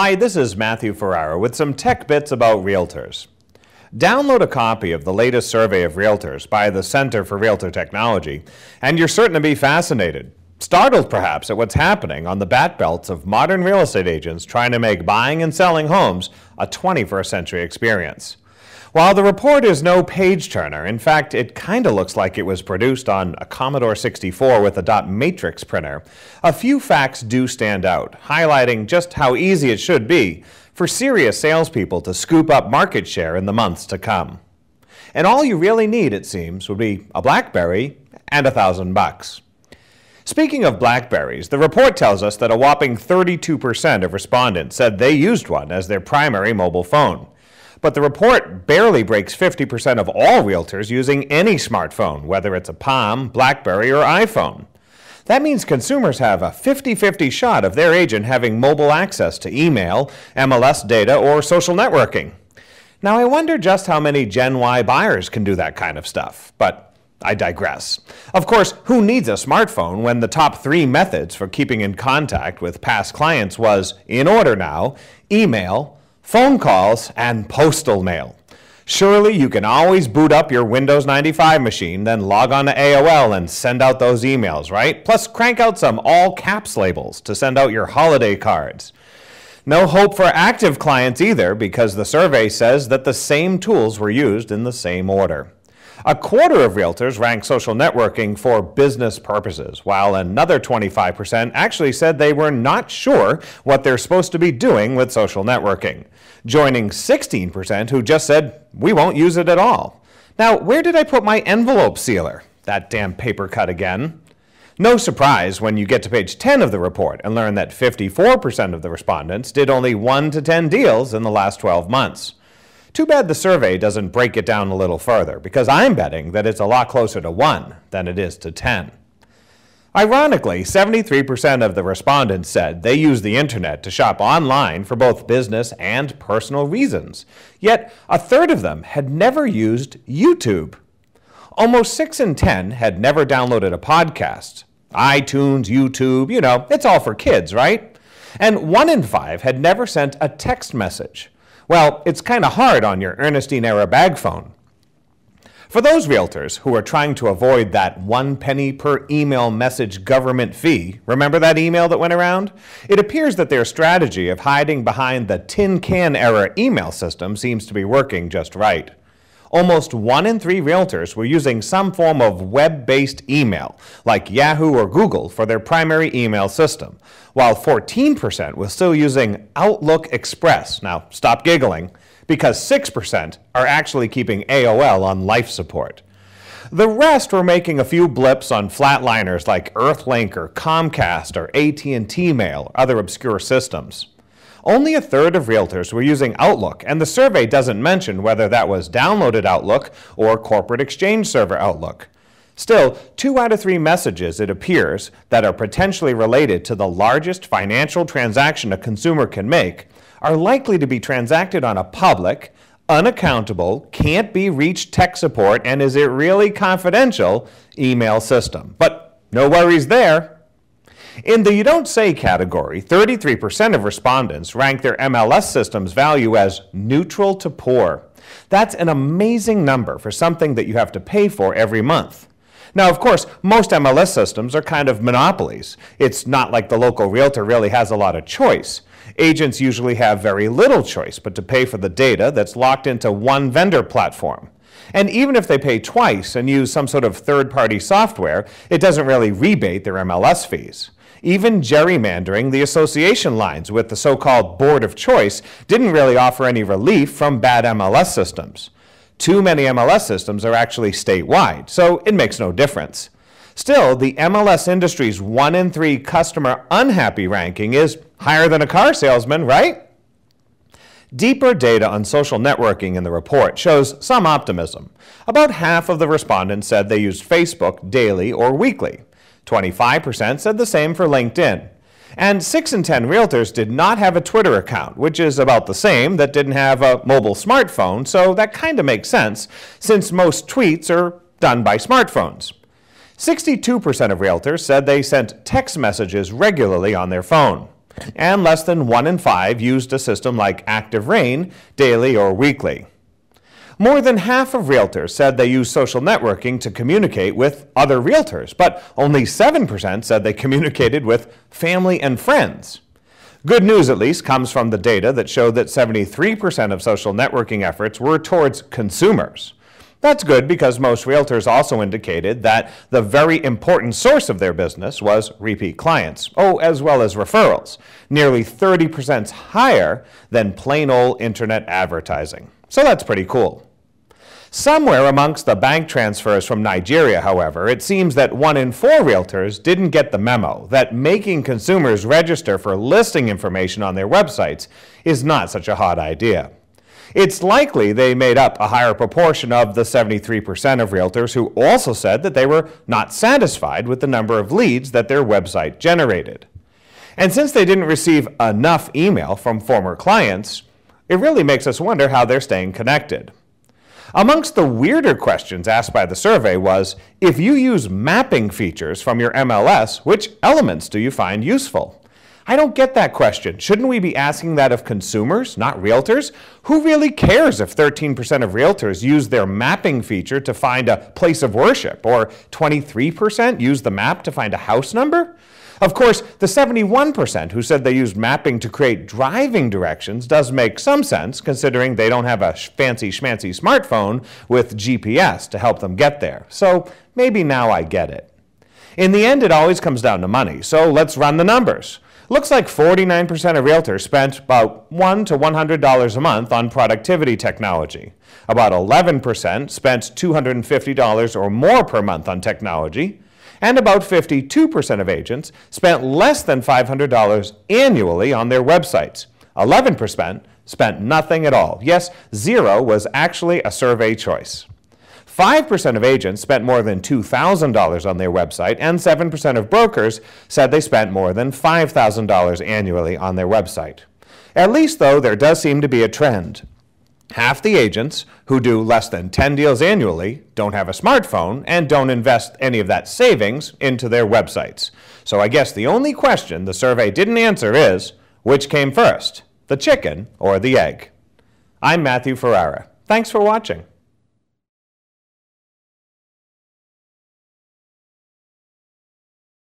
Hi, this is Matthew Ferrara with some tech bits about realtors. Download a copy of the latest survey of realtors by the Center for Realtor Technology, and you're certain to be fascinated, startled perhaps at what's happening on the backbelts of modern real estate agents trying to make buying and selling homes a 21st century experience. While the report is no page-turner, in fact, it kinda looks like it was produced on a Commodore 64 with a dot matrix printer, a few facts do stand out, highlighting just how easy it should be for serious salespeople to scoop up market share in the months to come. And all you really need, it seems, would be a BlackBerry and $1,000. Speaking of BlackBerries, the report tells us that a whopping 32% of respondents said they used one as their primary mobile phone. But the report barely breaks 50% of all realtors using any smartphone, whether it's a Palm, BlackBerry, or iPhone. That means consumers have a 50-50 shot of their agent having mobile access to email, MLS data, or social networking. Now, I wonder just how many Gen Y buyers can do that kind of stuff, but I digress. Of course, who needs a smartphone when the top 3 methods for keeping in contact with past clients was, in order now, email, phone calls, and postal mail. Surely you can always boot up your Windows 95 machine, then log on to AOL and send out those emails, right? Plus crank out some all caps labels to send out your holiday cards. No hope for active clients either, because the survey says that the same tools were used in the same order. A quarter of realtors rank social networking for business purposes, while another 25% actually said they were not sure what they're supposed to be doing with social networking, joining 16% who just said, we won't use it at all. Now, where did I put my envelope sealer? That damn paper cut again. No surprise when you get to page 10 of the report and learn that 54% of the respondents did only 1 to 10 deals in the last 12 months. Too bad the survey doesn't break it down a little further, because I'm betting that it's a lot closer to 1 than it is to 10. Ironically, 73% of the respondents said they use the internet to shop online for both business and personal reasons. Yet, a third of them had never used YouTube. Almost 6 in 10 had never downloaded a podcast. iTunes, YouTube, it's all for kids, right? And 1 in 5 had never sent a text message. Well, it's kind of hard on your N.A.R. bag phone. For those realtors who are trying to avoid that 1 penny per email message government fee, remember that email that went around? It appears that their strategy of hiding behind the tin can era email system seems to be working just right. Almost 1 in 3 realtors were using some form of web-based email, like Yahoo or Google, for their primary email system, while 14% was still using Outlook Express. Now, stop giggling, because 6% are actually keeping AOL on life support. The rest were making a few blips on flatliners like Earthlink or Comcast or AT&T Mail or other obscure systems. Only a third of realtors were using Outlook, and the survey doesn't mention whether that was downloaded Outlook or corporate exchange server Outlook. Still, 2 out of 3 messages, it appears, that are potentially related to the largest financial transaction a consumer can make are likely to be transacted on a public, unaccountable, can't be reached tech support, and is it really confidential email system. But no worries there. In the you don't say category, 33% of respondents rank their MLS system's value as neutral to poor. That's an amazing number for something that you have to pay for every month. Now, of course, most MLS systems are kind of monopolies. It's not like the local realtor really has a lot of choice. Agents usually have very little choice but to pay for the data that's locked into one vendor platform. And even if they pay twice and use some sort of third-party software, it doesn't really rebate their MLS fees. Even gerrymandering the association lines with the so-called board of choice didn't really offer any relief from bad MLS systems. Too many MLS systems are actually statewide, so it makes no difference. Still, the MLS industry's 1 in 3 customer unhappy ranking is higher than a car salesman, right? Deeper data on social networking in the report shows some optimism. About half of the respondents said they used Facebook daily or weekly. 25% said the same for LinkedIn. And 6 in 10 realtors did not have a Twitter account, which is about the same that didn't have a mobile smartphone, so that kind of makes sense, since most tweets are done by smartphones. 62% of realtors said they sent text messages regularly on their phone. and less than 1 in 5 used a system like Active Rain daily or weekly. More than half of realtors said they use social networking to communicate with other realtors, but only 7% said they communicated with family and friends. Good news, at least, comes from the data that showed that 73% of social networking efforts were towards consumers. That's good because most realtors also indicated that the very important source of their business was repeat clients, as well as referrals, nearly 30% higher than plain old internet advertising. So that's pretty cool. Somewhere amongst the bank transfers from Nigeria, however, it seems that 1 in 4 realtors didn't get the memo that making consumers register for listing information on their websites is not such a hot idea. It's likely they made up a higher proportion of the 73% of realtors who also said that they were not satisfied with the number of leads that their website generated. And since they didn't receive enough email from former clients, it really makes us wonder how they're staying connected. Amongst the weirder questions asked by the survey was, if you use mapping features from your MLS, which elements do you find useful? I don't get that question. Shouldn't we be asking that of consumers, not realtors? Who really cares if 13% of realtors use their mapping feature to find a place of worship, or 23% use the map to find a house number? Of course, the 71% who said they used mapping to create driving directions does make some sense, considering they don't have a fancy schmancy smartphone with GPS to help them get there. So maybe now I get it. In the end, it always comes down to money, so let's run the numbers. Looks like 49% of realtors spent about $100 to $100 a month on productivity technology. About 11% spent $250 or more per month on technology. And about 52% of agents spent less than $500 annually on their websites. 11% spent nothing at all. Yes, 0 was actually a survey choice. 5% of agents spent more than $2,000 on their website, and 7% of brokers said they spent more than $5,000 annually on their website. At least, though, there does seem to be a trend. Half the agents who do less than 10 deals annually don't have a smartphone and don't invest any of that savings into their websites. So I guess the only question the survey didn't answer is, which came first, the chicken or the egg? I'm Matthew Ferrara. Thanks for watching.